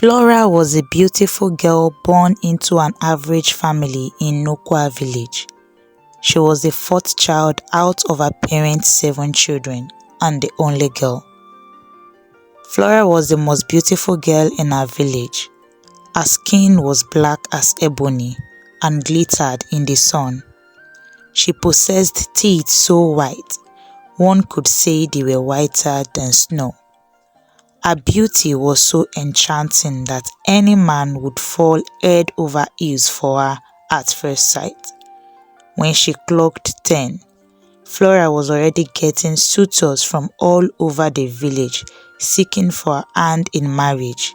Flora was a beautiful girl born into an average family in Nokwa village. She was the fourth child out of her parents' 7 children and the only girl. Flora was the most beautiful girl in her village. Her skin was black as ebony and glittered in the sun. She possessed teeth so white, one could say they were whiter than snow. Her beauty was so enchanting that any man would fall head over heels for her at first sight. When she clocked 10, Flora was already getting suitors from all over the village seeking for her hand in marriage.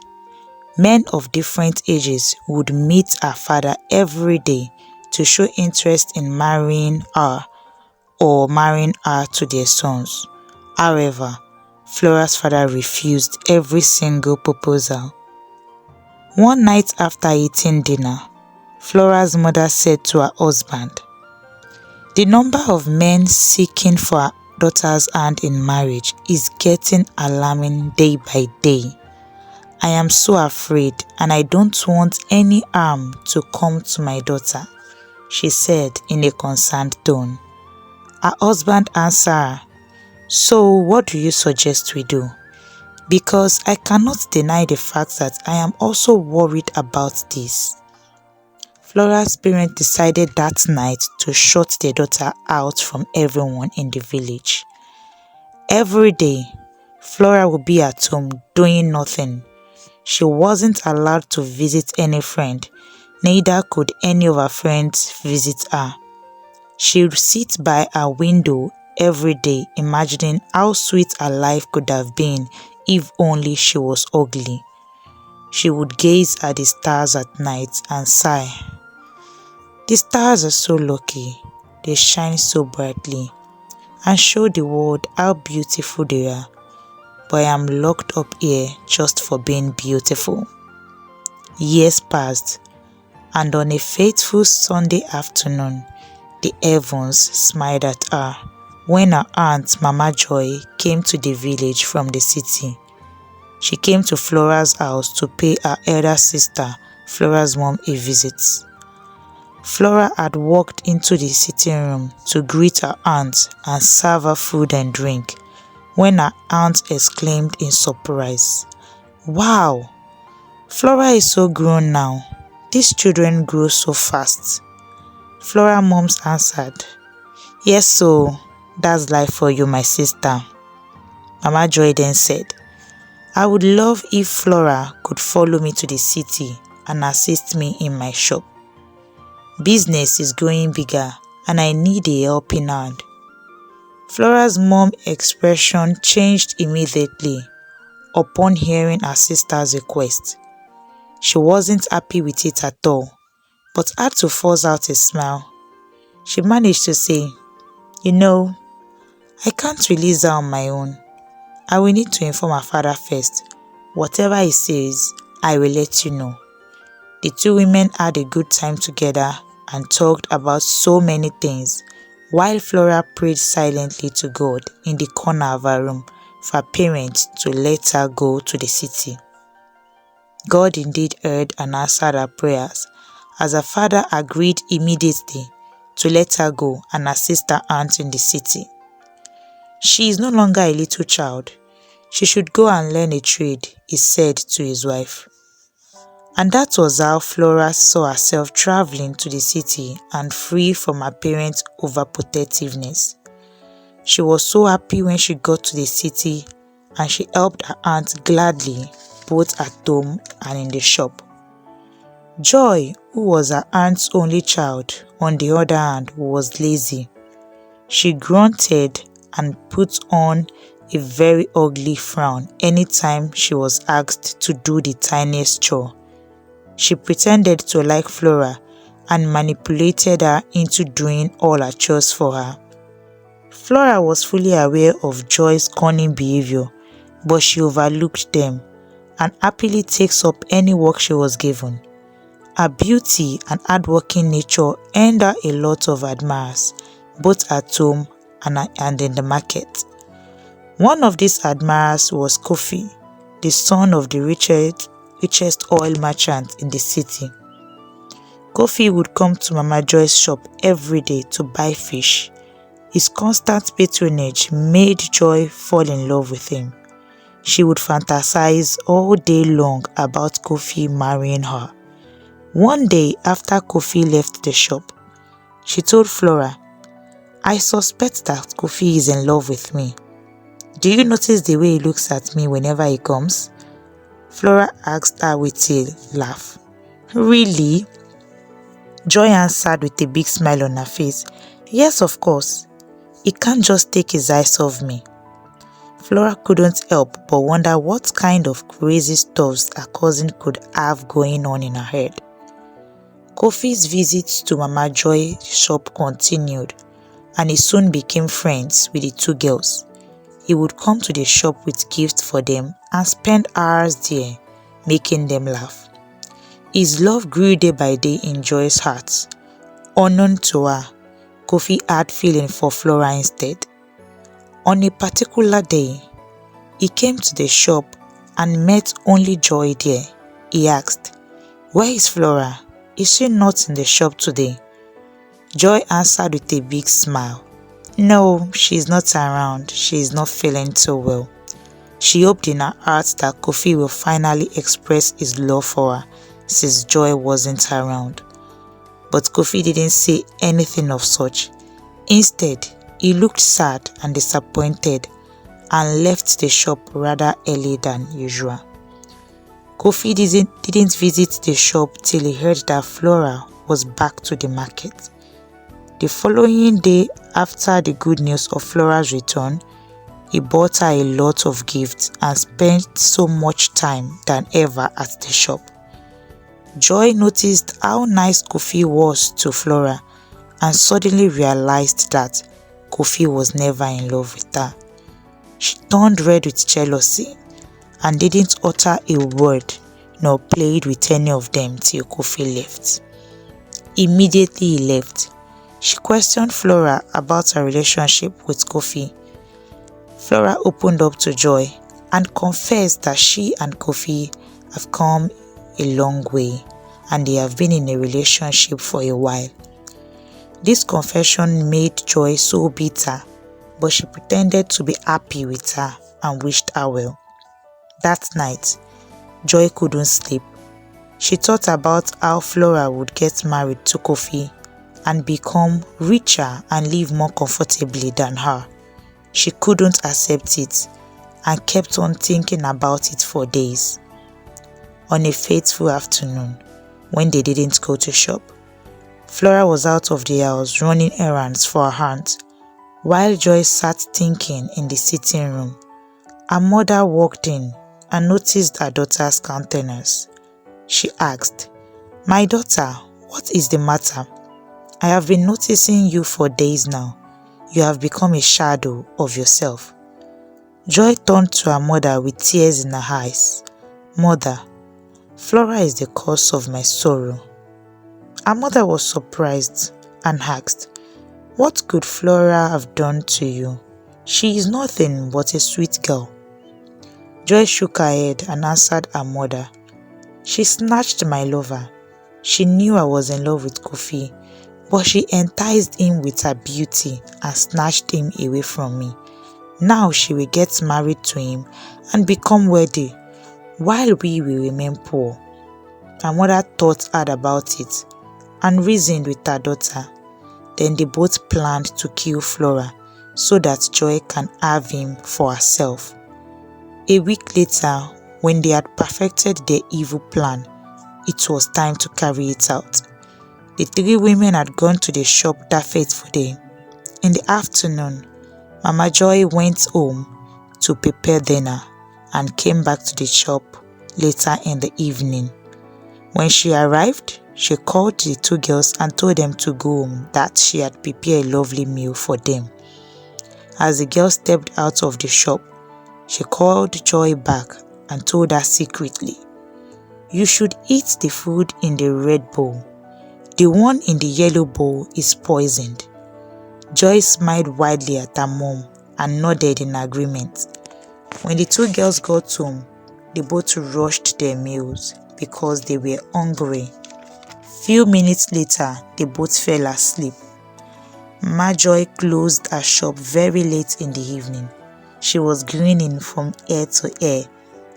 Men of different ages would meet her father every day to show interest in marrying her or marrying her to their sons. However, Flora's father refused every single proposal. One night after eating dinner, Flora's mother said to her husband, "The number of men seeking for her daughter's hand in marriage is getting alarming day by day. I am so afraid and I don't want any harm to come to my daughter," she said in a concerned tone. Her husband answered her, "So what do you suggest we do? Because I cannot deny the fact that I am also worried about this." Flora's parents decided that night to shut their daughter out from everyone in the village. Every day, Flora would be at home doing nothing. She wasn't allowed to visit any friend, neither could any of her friends visit her. She would sit by her window every day imagining how sweet her life could have been if only she was ugly. She would gaze at the stars at night and sigh. "The stars are so lucky, they shine so brightly and show the world how beautiful they are, but I am locked up here just for being beautiful." Years passed, and on a fateful Sunday afternoon, the heavens smiled at her when her aunt Mama Joy came to the village from the city. She came to Flora's house to pay her elder sister, Flora's mom, a visit. Flora had walked into the sitting room to greet her aunt and serve her food and drink when her aunt exclaimed in surprise, "Wow! Flora is so grown now. These children grow so fast." Flora's mom answered, "Yes, so that's life for you, my sister." Mama Joy then said, "I would love if Flora could follow me to the city and assist me in my shop. Business is growing bigger and I need a helping hand." Flora's mom's expression changed immediately upon hearing her sister's request. She wasn't happy with it at all, but had to force out a smile. She managed to say, "You know, I can't release her on my own. I will need to inform her father first. Whatever he says, I will let you know." The two women had a good time together and talked about so many things, while Flora prayed silently to God in the corner of her room for her parents to let her go to the city. God indeed heard and answered her prayers, as her father agreed immediately to let her go and assist her aunt in the city. She is no longer a little child. She should go and learn a trade, he said to his wife. And that was how Flora saw herself traveling to the city and free from her parents' overprotectiveness. She was so happy when she got to the city, and she helped her aunt gladly, both at home and in the shop. Joy, who was her aunt's only child, on the other hand, was lazy. She grunted and put on a very ugly frown anytime she was asked to do the tiniest chore. She pretended to like Flora and manipulated her into doing all her chores for her. Flora was fully aware of Joy's cunning behavior, but she overlooked them and happily takes up any work she was given. Her beauty and hardworking nature earned her a lot of admirers, both at home and in the market. One of these admirers was Kofi, the son of the richest richest oil merchant in the city. Kofi would come to Mama Joy's shop every day to buy fish. His constant patronage made Joy fall in love with him. She would fantasize all day long about Kofi marrying her. One day after Kofi left the shop, she told Flora, "I suspect that Kofi is in love with me. Do you notice the way he looks at me whenever he comes?" Flora asked her with a laugh. "Really?" Joy answered with a big smile on her face. "Yes, of course. He can't just take his eyes off me." Flora couldn't help but wonder what kind of crazy stuffs her cousin could have going on in her head. Kofi's visits to Mama Joy's shop continued, and he soon became friends with the two girls. He would come to the shop with gifts for them and spend hours there, making them laugh. His love grew day by day in Joy's heart. Unknown to her, Kofi had feeling for Flora instead. On a particular day, he came to the shop and met only Joy there. He asked, "Where is Flora? Is she not in the shop today?" Joy answered with a big smile. "No, she is not around. She is not feeling too well." She hoped in her heart that Kofi will finally express his love for her since Joy wasn't around. But Kofi didn't say anything of such. Instead, he looked sad and disappointed and left the shop rather early than usual. Kofi didn't visit the shop till he heard that Flora was back to the market. The following day, after the good news of Flora's return, he bought her a lot of gifts and spent so much time than ever at the shop. Joy noticed how nice Kofi was to Flora and suddenly realized that Kofi was never in love with her. She turned red with jealousy and didn't utter a word nor played with any of them till Kofi left. Immediately he left, she questioned Flora about her relationship with Kofi. Flora opened up to Joy and confessed that she and Kofi have come a long way and they have been in a relationship for a while. This confession made Joy so bitter, but she pretended to be happy with her and wished her well. That night, Joy couldn't sleep. She thought about how Flora would get married to Kofi and become richer and live more comfortably than her. She couldn't accept it and kept on thinking about it for days. On a fateful afternoon, when they didn't go to shop, Flora was out of the house running errands for her aunt, while Joy sat thinking in the sitting room. Her mother walked in and noticed her daughter's countenance. She asked, "My daughter, what is the matter? I have been noticing you for days now. You have become a shadow of yourself." Joy turned to her mother with tears in her eyes. "Mother, Flora is the cause of my sorrow." Her mother was surprised and asked, "What could Flora have done to you? She is nothing but a sweet girl." Joy shook her head and answered her mother, "She snatched my lover. She knew I was in love with Kofi, but she enticed him with her beauty and snatched him away from me. Now she will get married to him and become wealthy, while we will remain poor." Her mother thought hard about it and reasoned with her daughter. Then they both planned to kill Flora so that Joy can have him for herself. A week later, when they had perfected their evil plan, it was time to carry it out. The three women had gone to the shop that fateful day. In the afternoon, Mama Joy went home to prepare dinner and came back to the shop later in the evening. When she arrived, she called the two girls and told them to go home, that she had prepared a lovely meal for them. As the girls stepped out of the shop, she called Joy back and told her secretly, "You should eat the food in the red bowl. The one in the yellow bowl is poisoned." Joy smiled widely at her mom and nodded in agreement. When the two girls got home, they both rushed their meals because they were hungry. Few minutes later, they both fell asleep. Mama Joy closed her shop very late in the evening. She was grinning from ear to ear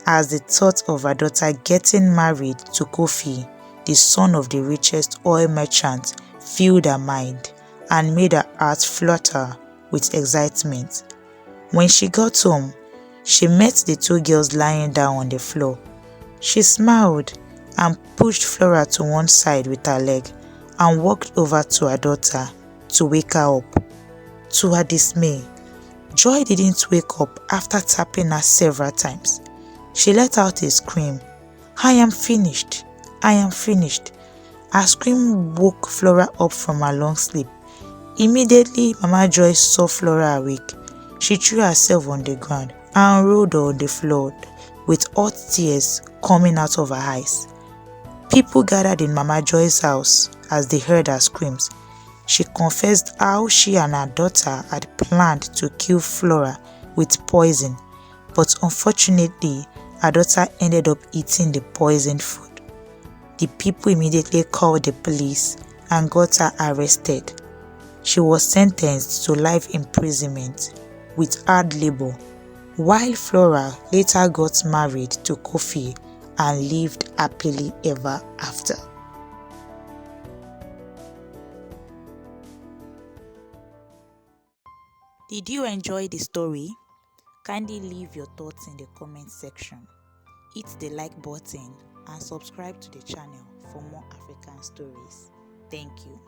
as the thought of her daughter getting married to Kofi, the son of the richest oil merchant, filled her mind and made her heart flutter with excitement. When she got home, she met the two girls lying down on the floor. She smiled and pushed Flora to one side with her leg and walked over to her daughter to wake her up. To her dismay, Joy didn't wake up after tapping her several times. She let out a scream. "I am finished! I am finished!" Her scream woke Flora up from her long sleep. Immediately, Mama Joy saw Flora awake. She threw herself on the ground and rolled on the floor with hot tears coming out of her eyes. People gathered in Mama Joy's house as they heard her screams. She confessed how she and her daughter had planned to kill Flora with poison, but unfortunately, her daughter ended up eating the poisoned food. The people immediately called the police and got her arrested. She was sentenced to life imprisonment with hard labor, while Flora later got married to Kofi and lived happily ever after. Did you enjoy the story? Kindly leave your thoughts in the comment section. Hit the like button and subscribe to the channel for more African stories. Thank you.